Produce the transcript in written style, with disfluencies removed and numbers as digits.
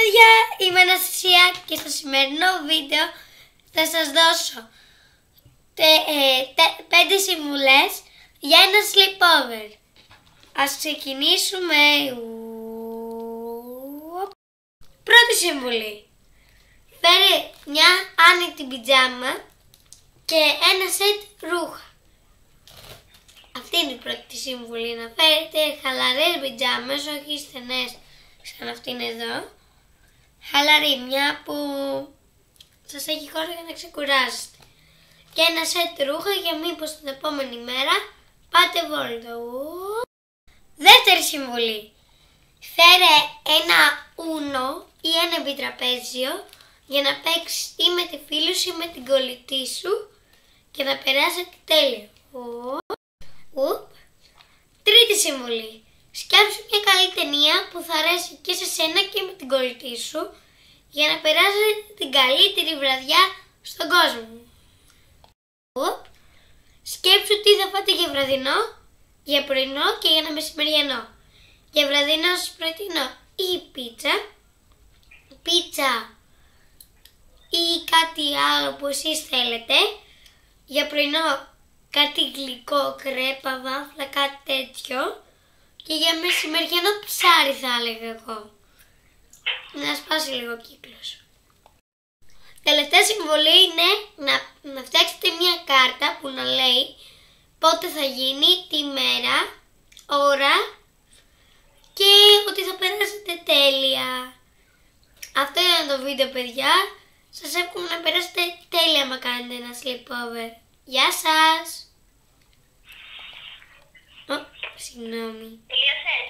παιδιά, είμαι Αναστασία και στο σημερινό βίντεο θα σας δώσω 5 συμβουλές για ένα sleepover. Ας ξεκινήσουμε. Πρώτη συμβουλή. Φέρε μια άνετη πιτζάμα και ένα σετ ρούχα. Αυτή είναι η πρώτη συμβουλή. Να φέρετε χαλαρές πιτζάμες, όχι στενές σαν αυτήν εδώ. Χαλαρή, μια που σας έχει χώρο για να ξεκουράζεστε. Και ένα σετ ρούχα για μήπως την επόμενη μέρα πάτε βόλτα. Δεύτερη συμβουλή. Φέρε ένα ούνο ή ένα επιτραπέζιο για να παίξεις ή με τη φίλη σου ή με την κολλητή σου και να περάσετε τέλειο. Τρίτη συμβουλή. Σκέψου μια καλή ταινία που θα αρέσει και σε σένα και με την κολλητή σου για να περάσετε την καλύτερη βραδιά στον κόσμο. Σκέψου τι θα φάτε για βραδινό, για πρωινό και για ένα μεσημεριανό. Για βραδινό σας προτείνω ή πίτσα ή κάτι άλλο που εσείς θέλετε. Για πρωινό κάτι γλυκό, κρέπα, βάφλα, κάτι τέτοιο. Και για μεσημεριανό ψάρι θα έλεγα εγώ. Να σπάσει λίγο κύκλος. Τελευταία συμβολή είναι να φτιάξετε μια κάρτα που να λέει πότε θα γίνει, τι μέρα, ώρα και ότι θα περάσετε τέλεια. Αυτό ήταν το βίντεο, παιδιά. Σας εύχομαι να περάσετε τέλεια άμα κάνετε ένα sleepover. Γεια σας! Συγγνώμη. Τελείωσες?